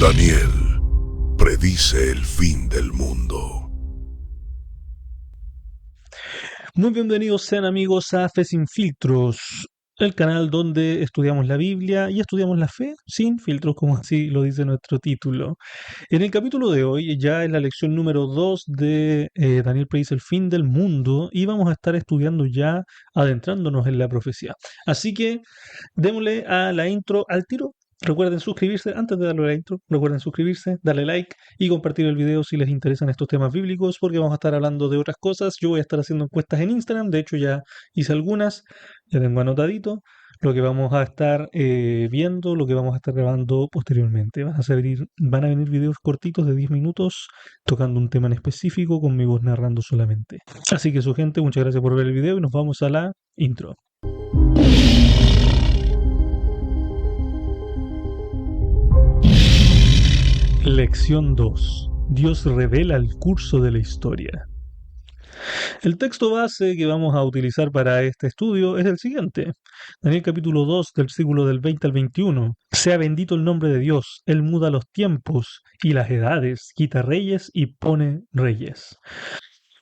Daniel predice el fin del mundo. Muy bienvenidos sean amigos a Fe sin Filtros, el canal donde estudiamos la Biblia y estudiamos la fe sin filtros, como así lo dice nuestro título. En el capítulo de hoy ya es la lección número 2 de Daniel predice el fin del mundo y vamos a estar estudiando ya, adentrándonos en la profecía. Así que démosle a la intro al tiro. Recuerden suscribirse, antes de darle a la intro, recuerden suscribirse, darle like y compartir el video si les interesan estos temas bíblicos, porque vamos a estar hablando de otras cosas. Yo voy a estar haciendo encuestas en Instagram, de hecho ya hice algunas, ya tengo anotadito lo que vamos a estar viendo, lo que vamos a estar grabando posteriormente. Van a venir videos cortitos de 10 minutos tocando un tema en específico con mi voz narrando solamente. Así que su gente, muchas gracias por ver el video y nos vamos a la intro. Lección 2. Dios revela el curso de la historia. El texto base que vamos a utilizar para este estudio es el siguiente. Daniel capítulo 2, del versículo del 20 al 21. Sea bendito el nombre de Dios. Él muda los tiempos y las edades, quita reyes y pone reyes.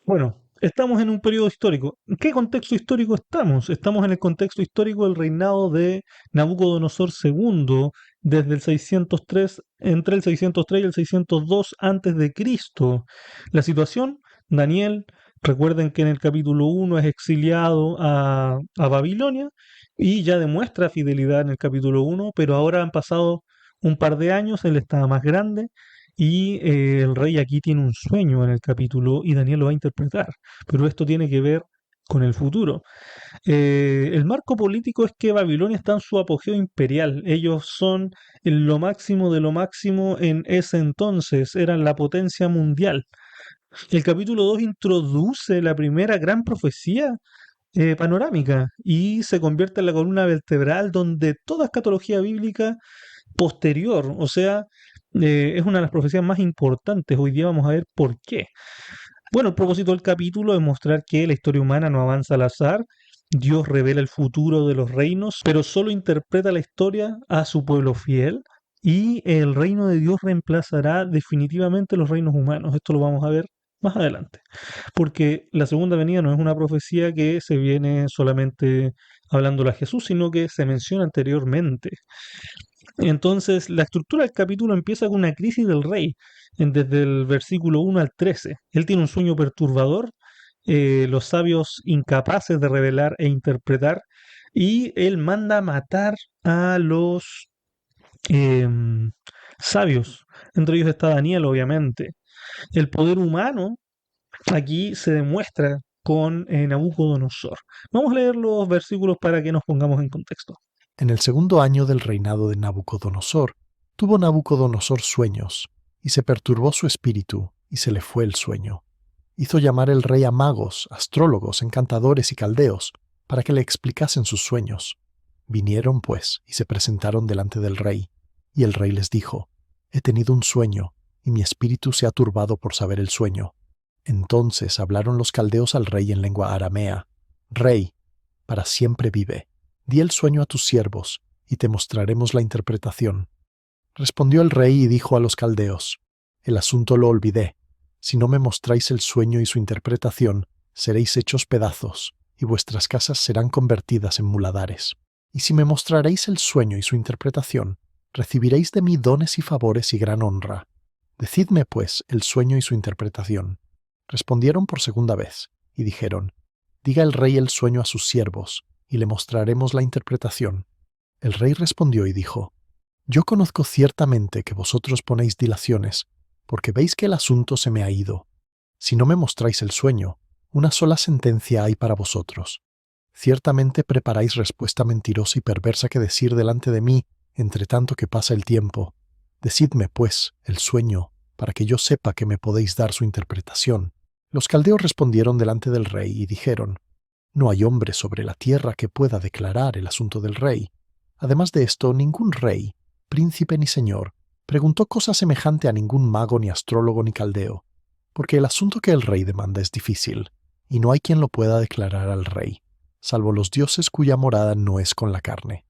Bueno, estamos en un periodo histórico. ¿En qué contexto histórico estamos? Estamos en el contexto histórico del reinado de Nabucodonosor II desde el 603, entre el 603 y el 602 antes de Cristo. La situación, Daniel, recuerden que en el capítulo 1 es exiliado a Babilonia y ya demuestra fidelidad en el capítulo 1, pero ahora han pasado un par de años, él estaba más grande y el rey aquí tiene un sueño en el capítulo y Daniel lo va a interpretar, pero esto tiene que ver con el futuro. El marco político es que Babilonia está en su apogeo imperial. Ellos son en lo máximo de lo máximo en ese entonces, eran la potencia mundial. El capítulo 2 introduce la primera gran profecía panorámica y se convierte en la columna vertebral donde toda escatología bíblica posterior, o sea, es una de las profecías más importantes. Hoy día vamos a ver por qué. Bueno, el propósito del capítulo es mostrar que la historia humana no avanza al azar. Dios revela el futuro de los reinos, pero solo interpreta la historia a su pueblo fiel y el reino de Dios reemplazará definitivamente los reinos humanos. Esto lo vamos a ver más adelante, porque la segunda venida no es una profecía que se viene solamente hablándole a Jesús, sino que se menciona anteriormente. Entonces, la estructura del capítulo empieza con una crisis del rey, desde el versículo 1 al 13. Él tiene un sueño perturbador, los sabios incapaces de revelar e interpretar, y él manda matar a los sabios. Entre ellos está Daniel, obviamente. El poder humano aquí se demuestra con Nabucodonosor. Vamos a leer los versículos para que nos pongamos en contexto. En el segundo año del reinado de Nabucodonosor, tuvo Nabucodonosor sueños, y se perturbó su espíritu, y se le fue el sueño. Hizo llamar el rey a magos, astrólogos, encantadores y caldeos, para que le explicasen sus sueños. Vinieron, pues, y se presentaron delante del rey, y el rey les dijo: He tenido un sueño, y mi espíritu se ha turbado por saber el sueño. Entonces hablaron los caldeos al rey en lengua aramea: Rey, para siempre vive. Di el sueño a tus siervos, y te mostraremos la interpretación. Respondió el rey y dijo a los caldeos: El asunto lo olvidé. Si no me mostráis el sueño y su interpretación, seréis hechos pedazos, y vuestras casas serán convertidas en muladares. Y si me mostraréis el sueño y su interpretación, recibiréis de mí dones y favores y gran honra. Decidme, pues, el sueño y su interpretación. Respondieron por segunda vez, y dijeron: Diga el rey el sueño a sus siervos, y le mostraremos la interpretación. El rey respondió y dijo: Yo conozco ciertamente que vosotros ponéis dilaciones, porque veis que el asunto se me ha ido. Si no me mostráis el sueño, una sola sentencia hay para vosotros. Ciertamente preparáis respuesta mentirosa y perversa que decir delante de mí, entre tanto que pasa el tiempo. Decidme, pues, el sueño, para que yo sepa que me podéis dar su interpretación. Los caldeos respondieron delante del rey y dijeron: No hay hombre sobre la tierra que pueda declarar el asunto del rey. Además de esto, ningún rey, príncipe ni señor, preguntó cosa semejante a ningún mago ni astrólogo ni caldeo, porque el asunto que el rey demanda es difícil, y no hay quien lo pueda declarar al rey, salvo los dioses cuya morada no es con la carne.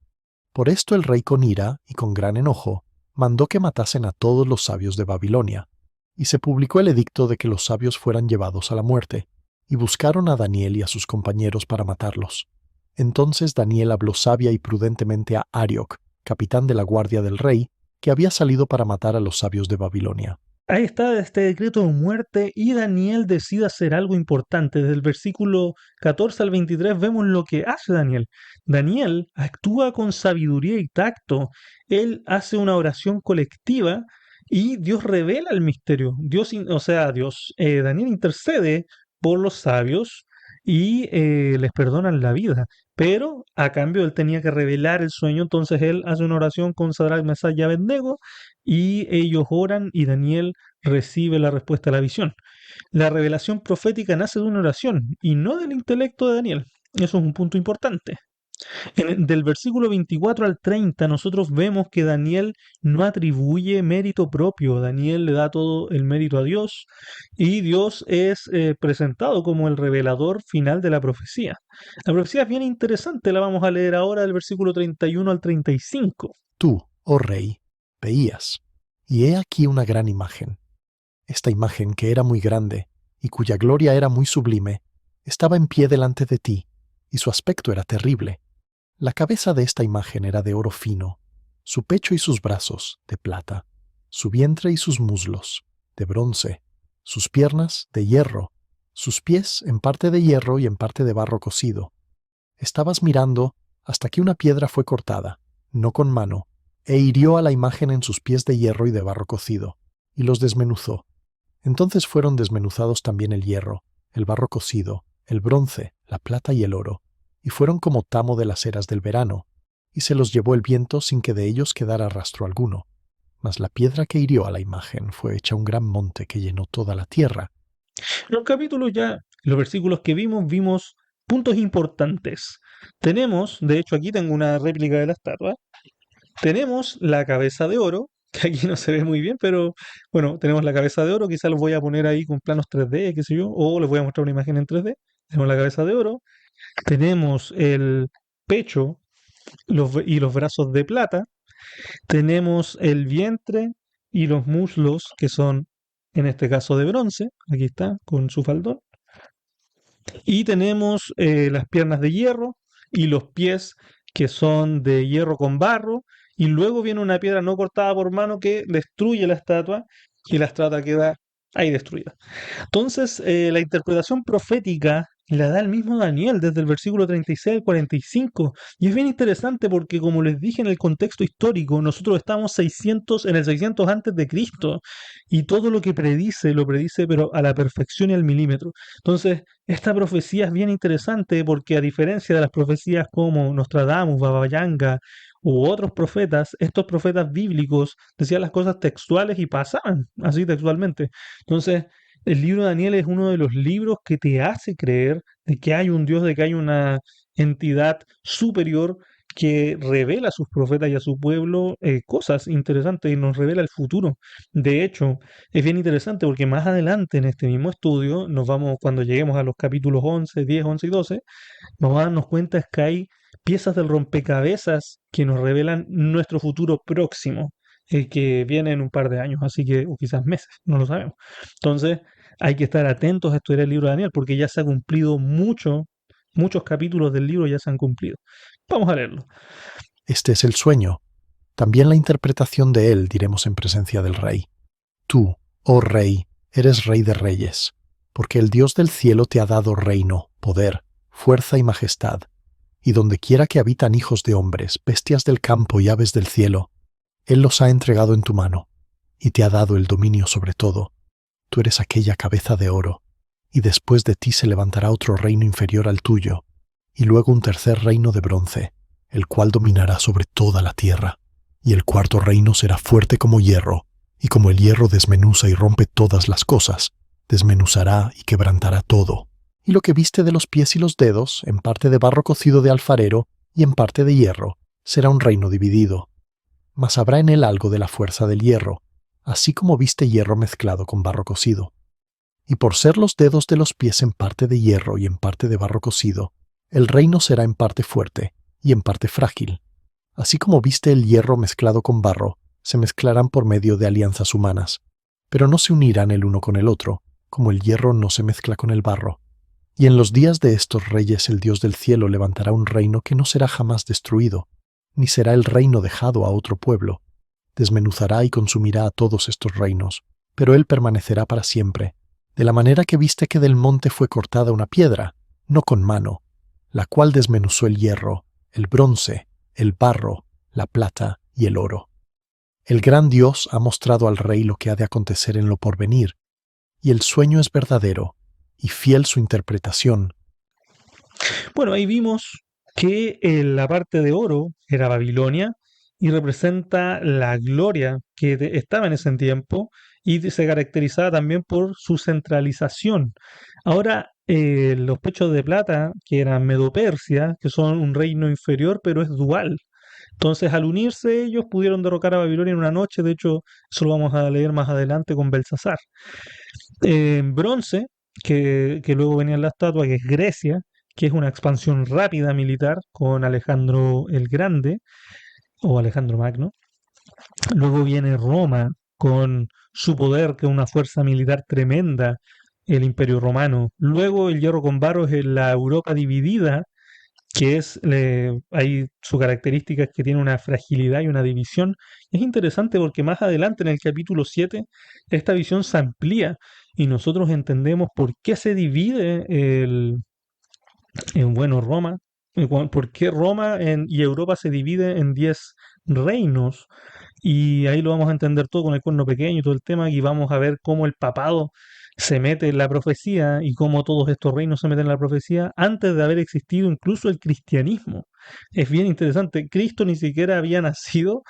Por esto el rey con ira y con gran enojo mandó que matasen a todos los sabios de Babilonia, y se publicó el edicto de que los sabios fueran llevados a la muerte, y buscaron a Daniel y a sus compañeros para matarlos. Entonces Daniel habló sabia y prudentemente a Arioc, capitán de la guardia del rey, que había salido para matar a los sabios de Babilonia. Ahí está este decreto de muerte y Daniel decide hacer algo importante. Desde el versículo 14 al 23 vemos lo que hace Daniel. Daniel actúa con sabiduría y tacto. Él hace una oración colectiva y Dios revela el misterio. Daniel intercede por los sabios y les perdonan la vida. Pero a cambio él tenía que revelar el sueño, entonces él hace una oración con Sadrach, Mesach y Abednego y ellos oran y Daniel recibe la respuesta a la visión. La revelación profética nace de una oración y no del intelecto de Daniel. Eso es un punto importante. Del versículo 24 al 30 nosotros vemos que Daniel no atribuye mérito propio. Daniel le da todo el mérito a Dios y Dios es presentado como el revelador final de la profecía. La profecía es bien interesante, la vamos a leer ahora del versículo 31 al 35. Tú, oh rey, veías, y he aquí una gran imagen. Esta imagen, que era muy grande, y cuya gloria era muy sublime, estaba en pie delante de ti, y su aspecto era terrible. La cabeza de esta imagen era de oro fino, su pecho y sus brazos, de plata, su vientre y sus muslos, de bronce, sus piernas, de hierro, sus pies en parte de hierro y en parte de barro cocido. Estabas mirando hasta que una piedra fue cortada, no con mano, e hirió a la imagen en sus pies de hierro y de barro cocido, y los desmenuzó. Entonces fueron desmenuzados también el hierro, el barro cocido, el bronce, la plata y el oro, y fueron como tamo de las eras del verano, y se los llevó el viento sin que de ellos quedara rastro alguno. Mas la piedra que hirió a la imagen fue hecha un gran monte que llenó toda la tierra. En los capítulos ya, en los versículos que vimos puntos importantes. Tenemos, de hecho aquí tengo una réplica de la estatua, tenemos la cabeza de oro, que aquí no se ve muy bien, pero bueno, tenemos la cabeza de oro, quizás los voy a poner ahí con planos 3D, qué sé yo, o les voy a mostrar una imagen en 3D. Tenemos la cabeza de oro, tenemos el pecho y los brazos de plata, tenemos el vientre y los muslos, que son en este caso de bronce, aquí está, con su faldón, y tenemos las piernas de hierro y los pies que son de hierro con barro, y luego viene una piedra no cortada por mano que destruye la estatua y la estatua queda ahí destruida. Entonces, la interpretación profética la da el mismo Daniel desde el versículo 36 al 45. Y es bien interesante porque, como les dije en el contexto histórico, nosotros estamos en el 600 antes de Cristo y todo lo que predice, lo predice pero a la perfección y al milímetro. Entonces, esta profecía es bien interesante porque, a diferencia de las profecías como Nostradamus, Baba Yanga u otros profetas, estos profetas bíblicos decían las cosas textuales y pasaban así textualmente. Entonces, el libro de Daniel es uno de los libros que te hace creer de que hay un Dios, de que hay una entidad superior que revela a sus profetas y a su pueblo cosas interesantes y nos revela el futuro. De hecho, es bien interesante porque más adelante en este mismo estudio, cuando lleguemos a los capítulos 11, 10, 11 y 12, vamos a darnos cuenta es que hay piezas del rompecabezas que nos revelan nuestro futuro próximo, que viene en un par de años, así que, o quizás meses, no lo sabemos. Entonces, hay que estar atentos a estudiar el libro de Daniel, porque ya se ha cumplido muchos capítulos del libro ya se han cumplido. Vamos a leerlo. Este es el sueño. También la interpretación de él diremos en presencia del rey. Tú, oh rey, eres rey de reyes, porque el Dios del cielo te ha dado reino, poder, fuerza y majestad, y donde quiera que habitan hijos de hombres, bestias del campo y aves del cielo, Él los ha entregado en tu mano, y te ha dado el dominio sobre todo. Tú eres aquella cabeza de oro, y después de ti se levantará otro reino inferior al tuyo, y luego un tercer reino de bronce, el cual dominará sobre toda la tierra. Y el cuarto reino será fuerte como hierro, y como el hierro desmenuza y rompe todas las cosas, desmenuzará y quebrantará todo. Y lo que viste de los pies y los dedos, en parte de barro cocido de alfarero y en parte de hierro, será un reino dividido. Mas habrá en él algo de la fuerza del hierro, así como viste hierro mezclado con barro cocido. Y por ser los dedos de los pies en parte de hierro y en parte de barro cocido, el reino será en parte fuerte y en parte frágil. Así como viste el hierro mezclado con barro, se mezclarán por medio de alianzas humanas, pero no se unirán el uno con el otro, como el hierro no se mezcla con el barro. Y en los días de estos reyes el Dios del cielo levantará un reino que no será jamás destruido, ni será el reino dejado a otro pueblo. Desmenuzará y consumirá a todos estos reinos, pero él permanecerá para siempre, de la manera que viste que del monte fue cortada una piedra, no con mano, la cual desmenuzó el hierro, el bronce, el barro, la plata y el oro. El gran Dios ha mostrado al rey lo que ha de acontecer en lo porvenir, y el sueño es verdadero, y fiel su interpretación. Bueno, ahí vimos que la parte de oro era Babilonia y representa la gloria que estaba en ese tiempo y se caracterizaba también por su centralización. Ahora, los pechos de plata, que eran Medo-Persia, que son un reino inferior, pero es dual. Entonces, al unirse ellos, pudieron derrocar a Babilonia en una noche. De hecho, eso lo vamos a leer más adelante con Belsasar. En bronce, que luego venía la estatua, que es Grecia, que es una expansión rápida militar con Alejandro el Grande o Alejandro Magno. Luego viene Roma con su poder, que es una fuerza militar tremenda, el Imperio Romano. Luego el hierro con barro es en la Europa dividida, que es, ahí su característica es que tiene una fragilidad y una división. Es interesante porque más adelante en el capítulo 7 esta visión se amplía y nosotros entendemos por qué se divide bueno, Roma, por qué Roma y Europa se divide en 10 reinos. Y ahí lo vamos a entender todo con el cuerno pequeño y todo el tema, y vamos a ver cómo el papado se mete en la profecía y cómo todos estos reinos se meten en la profecía antes de haber existido incluso el cristianismo. Es bien interesante, Cristo ni siquiera había nacido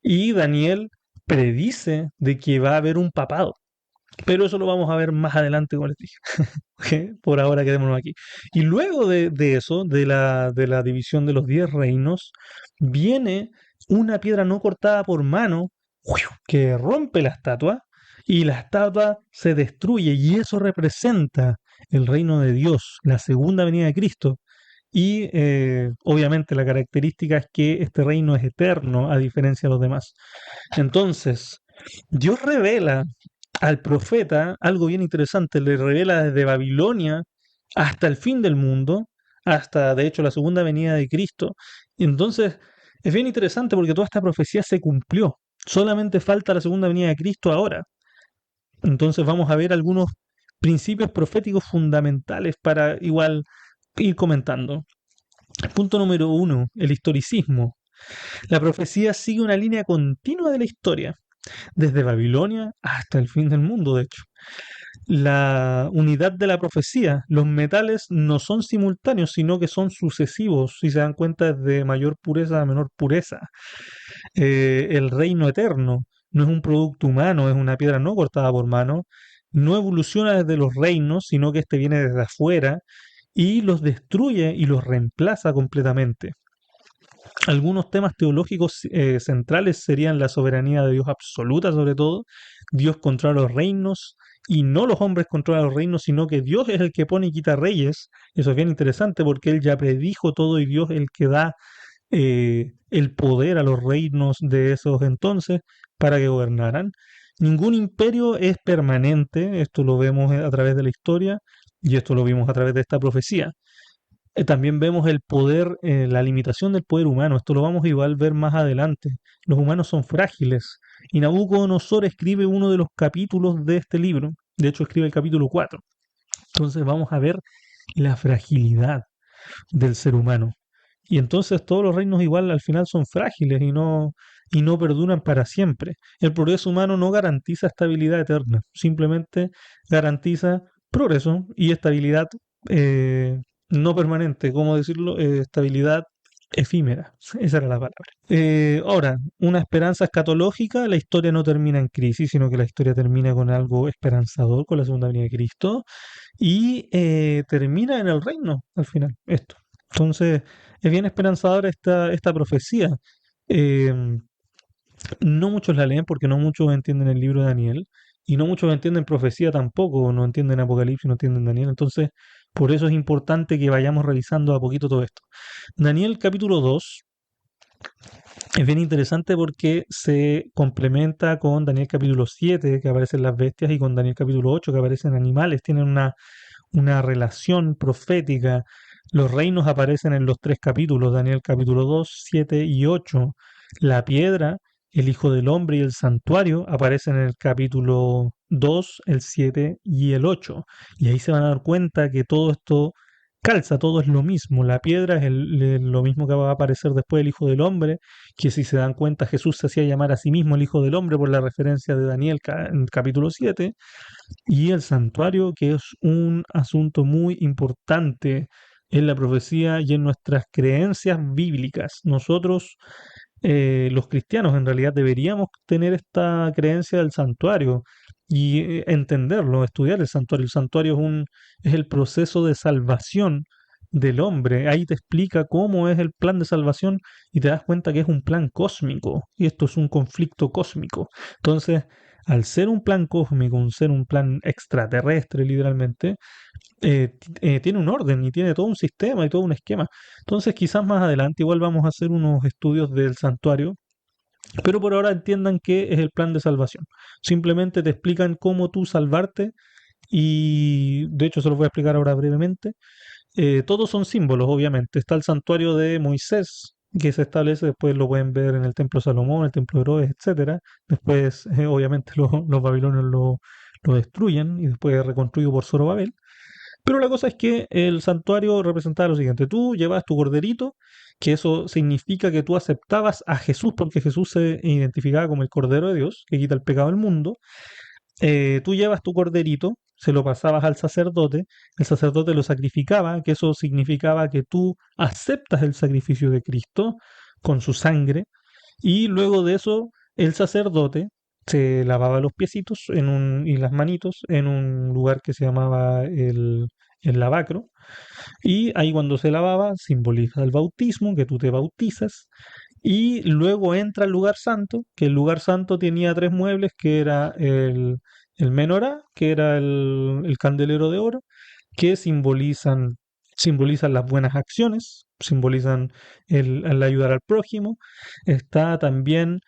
y Daniel predice de que va a haber un papado. Pero eso lo vamos a ver más adelante, como les dije. ¿Ok? Por ahora quedémonos aquí. Y luego de eso, de la división de los 10 reinos, viene una piedra no cortada por mano que rompe la estatua y la estatua se destruye y eso representa el reino de Dios, la segunda venida de Cristo. Y obviamente la característica es que este reino es eterno a diferencia de los demás. Entonces, Dios revela al profeta algo bien interesante, le revela desde Babilonia hasta el fin del mundo, hasta de hecho la segunda venida de Cristo. Entonces, es bien interesante porque toda esta profecía se cumplió. Solamente falta la segunda venida de Cristo ahora. Entonces vamos a ver algunos principios proféticos fundamentales para igual ir comentando. Punto número 1, el historicismo. La profecía sigue una línea continua de la historia, desde Babilonia hasta el fin del mundo, de hecho. La unidad de la profecía, los metales no son simultáneos, sino que son sucesivos, si se dan cuenta, es de mayor pureza a menor pureza. El reino eterno no es un producto humano, es una piedra no cortada por mano, no evoluciona desde los reinos, sino que este viene desde afuera y los destruye y los reemplaza completamente. Algunos temas teológicos centrales serían la soberanía de Dios absoluta, sobre todo. Dios controla los reinos y no los hombres controlan los reinos, sino que Dios es el que pone y quita reyes. Eso es bien interesante porque Él ya predijo todo y Dios es el que da el poder a los reinos de esos entonces para que gobernaran. Ningún imperio es permanente, esto lo vemos a través de la historia y esto lo vimos a través de esta profecía. También vemos el poder, la limitación del poder humano. Esto lo vamos a igual ver más adelante. Los humanos son frágiles. Y Nabucodonosor escribe uno de los capítulos de este libro. De hecho, escribe el capítulo 4. Entonces vamos a ver la fragilidad del ser humano. Y entonces todos los reinos igual al final son frágiles y no perduran para siempre. El progreso humano no garantiza estabilidad eterna. Simplemente garantiza progreso y estabilidad no permanente, ¿cómo decirlo? Estabilidad efímera, esa era la palabra. Ahora, una esperanza escatológica, la historia no termina en crisis, sino que la historia termina con algo esperanzador, con la segunda venida de Cristo, y termina en el reino al final, esto. Entonces, es bien esperanzadora esta profecía. Eh, no muchos la leen porque no muchos entienden el libro de Daniel y no muchos entienden profecía tampoco, no entienden Apocalipsis, no entienden Daniel. Entonces, por eso es importante que vayamos revisando a poquito todo esto. Daniel capítulo 2 Es bien interesante porque se complementa con Daniel capítulo 7, que aparecen las bestias, y con Daniel capítulo 8, que aparecen animales. Tienen una relación profética. Los reinos aparecen en los tres capítulos, Daniel capítulo 2, 7 y 8. La piedra, el Hijo del Hombre y el santuario aparecen en el capítulo 2, el 7 y el 8. Y ahí se van a dar cuenta que todo esto calza, todo es lo mismo. La piedra es lo mismo que va a aparecer después del Hijo del Hombre, que si se dan cuenta Jesús se hacía llamar a sí mismo el Hijo del Hombre por la referencia de Daniel en el capítulo 7, y el santuario, que es un asunto muy importante en la profecía y en nuestras creencias bíblicas. Nosotros, los cristianos, en realidad deberíamos tener esta creencia del santuario y entenderlo, estudiar el santuario. El santuario es el proceso de salvación del hombre. Ahí te explica cómo es el plan de salvación y te das cuenta que es un plan cósmico y esto es un conflicto cósmico. Entonces, al ser un plan cósmico, ser un plan extraterrestre literalmente, tiene un orden y tiene todo un sistema y todo un esquema. Entonces quizás más adelante igual vamos a hacer unos estudios del santuario, pero por ahora entiendan que es el plan de salvación. Simplemente te explican cómo tú salvarte y de hecho se los voy a explicar ahora brevemente. Todos son símbolos, obviamente. Está el santuario de Moisés, que se establece, después lo pueden ver en el templo de Salomón, el templo de Herodes, etcétera. Después, obviamente, los babilonios lo destruyen y después es reconstruido por Zorobabel. Pero la cosa es que el santuario representaba lo siguiente: tú llevas tu corderito, que eso significa que tú aceptabas a Jesús, porque Jesús se identificaba como el Cordero de Dios, que quita el pecado del mundo. Tú llevas tu corderito, se lo pasabas al sacerdote, el sacerdote lo sacrificaba, que eso significaba que tú aceptas el sacrificio de Cristo con su sangre, y luego de eso el sacerdote se lavaba los piecitos y las manitos en un lugar que se llamaba el lavacro, y ahí cuando se lavaba simboliza el bautismo, que tú te bautizas, y luego entra al lugar santo, que el lugar santo tenía tres muebles, que era el menorá, que era el candelero de oro, que simbolizan las buenas acciones, simbolizan el ayudar al prójimo. Está también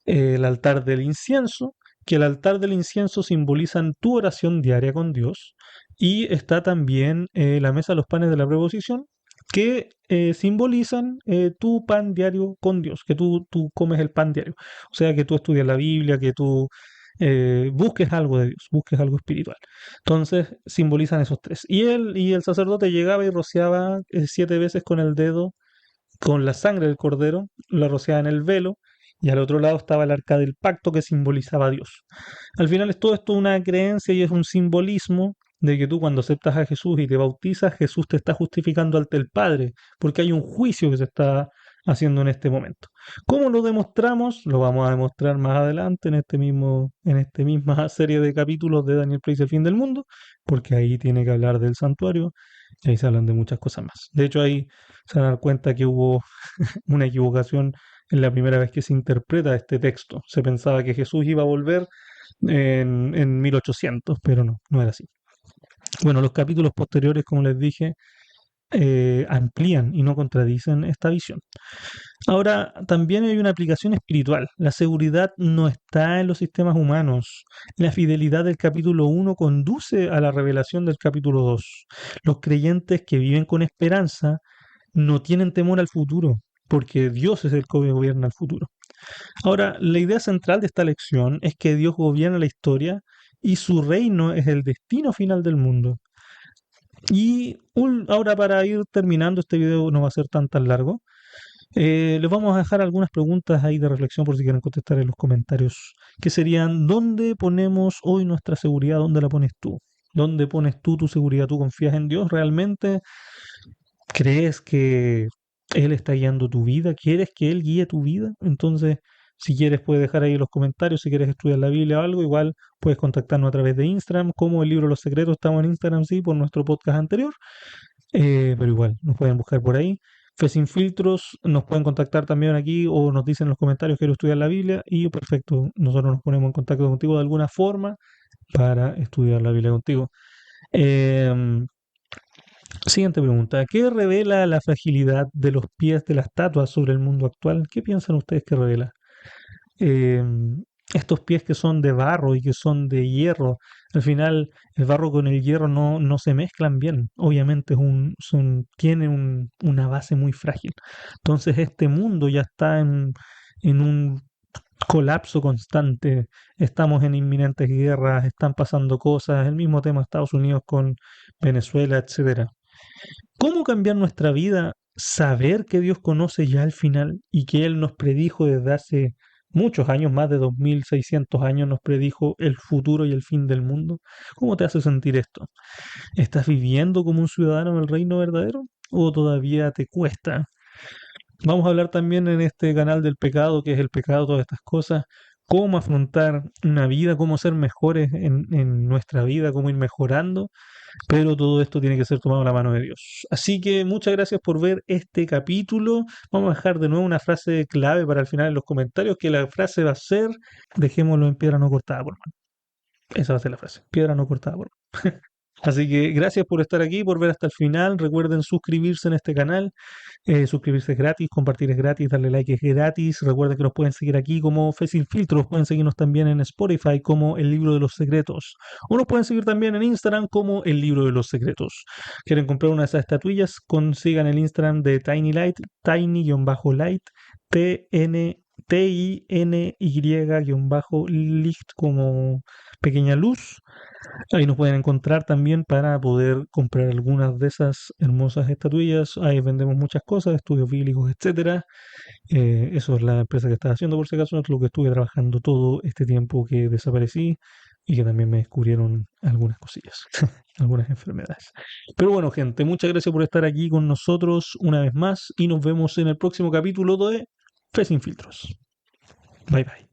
el altar del incienso, que el altar del incienso simbolizan tu oración diaria con Dios. Y está también la mesa de los panes de la preposición, que simbolizan tu pan diario con Dios, que tú comes el pan diario. O sea, que tú estudias la Biblia, que tú busques algo de Dios, busques algo espiritual. Entonces, simbolizan esos tres. Y el sacerdote llegaba y rociaba 7 veces con el dedo, con la sangre del cordero, la rociaba en el velo, y al otro lado estaba el arca del pacto que simbolizaba a Dios. Al final es todo esto una creencia y es un simbolismo de que tú cuando aceptas a Jesús y te bautizas, Jesús te está justificando ante el Padre, porque hay un juicio que se está haciendo en este momento. ¿Cómo lo demostramos? Lo vamos a demostrar más adelante en esta misma serie de capítulos de Daniel Predice el fin del mundo, porque ahí tiene que hablar del santuario y ahí se hablan de muchas cosas más. De hecho, ahí se van a dar cuenta que hubo una equivocación en la primera vez que se interpreta este texto. Se pensaba que Jesús iba a volver en 1800, pero no era así. Bueno, los capítulos posteriores, como les dije, amplían y no contradicen esta visión. Ahora, también hay una aplicación espiritual. La seguridad no está en los sistemas humanos. La fidelidad del capítulo 1 conduce a la revelación del capítulo 2. Los creyentes que viven con esperanza no tienen temor al futuro, porque Dios es el que gobierna el futuro. Ahora, la idea central de esta lección es que Dios gobierna la historia y su reino es el destino final del mundo. Y ahora, para ir terminando, este video no va a ser tan largo. Les vamos a dejar algunas preguntas ahí de reflexión por si quieren contestar en los comentarios, que serían: ¿dónde ponemos hoy nuestra seguridad? ¿Dónde la pones tú? ¿Dónde pones tú tu seguridad? ¿Tú confías en Dios realmente? ¿Crees que Él está guiando tu vida? ¿Quieres que Él guíe tu vida? Entonces, si quieres, puedes dejar ahí en los comentarios. Si quieres estudiar la Biblia o algo, igual puedes contactarnos a través de Instagram, como el libro Los Secretos. Estamos en Instagram, sí, por nuestro podcast anterior. Pero igual, nos pueden buscar por ahí. Fe Sin Filtros, nos pueden contactar también aquí o nos dicen en los comentarios: quiero estudiar la Biblia, y perfecto, nosotros nos ponemos en contacto contigo de alguna forma para estudiar la Biblia contigo. Em, Siguiente pregunta. ¿Qué revela la fragilidad de los pies de la estatua sobre el mundo actual? ¿Qué piensan ustedes que revela? Eh, Estos pies que son de barro y que son de hierro, al final el barro con el hierro no se mezclan bien. Obviamente tiene una base muy frágil. Entonces este mundo ya está en un colapso constante. Estamos en inminentes guerras, están pasando cosas, el mismo tema de Estados Unidos con Venezuela, etcétera. ¿Cómo cambiar nuestra vida? Saber que Dios conoce ya el final y que Él nos predijo desde hace muchos años, más de 2600 años, nos predijo el futuro y el fin del mundo. ¿Cómo te hace sentir esto? ¿Estás viviendo como un ciudadano del reino verdadero o todavía te cuesta? Vamos a hablar también en este canal del pecado, que es el pecado, todas estas cosas, cómo afrontar una vida, cómo ser mejores en nuestra vida, cómo ir mejorando, pero todo esto tiene que ser tomado en la mano de Dios. Así que muchas gracias por ver este capítulo. Vamos a dejar de nuevo una frase clave para el final en los comentarios, que la frase va a ser, dejémoslo en piedra no cortada por mano. Esa va a ser la frase, piedra no cortada por mano. Así que gracias por estar aquí, por ver hasta el final. Recuerden suscribirse en este canal. Suscribirse es gratis, compartir es gratis, darle like es gratis. Recuerden que nos pueden seguir aquí como Fe Sin Filtros. Pueden seguirnos también en Spotify como El Libro de los Secretos. O nos pueden seguir también en Instagram como El Libro de los Secretos. ¿Quieren comprar una de esas estatuillas? Consigan el Instagram de Tiny Light, tiny-light, TINY-licht como pequeña luz. Ahí nos pueden encontrar también para poder comprar algunas de esas hermosas estatuillas. Ahí vendemos muchas cosas, estudios bíblicos, etcétera. Eso es la empresa que estaba haciendo, por si acaso, es lo que estuve trabajando todo este tiempo que desaparecí y que también me descubrieron algunas cosillas, algunas enfermedades. Pero bueno, gente, muchas gracias por estar aquí con nosotros una vez más y nos vemos en el próximo capítulo de Fe Sin Filtros. Bye bye.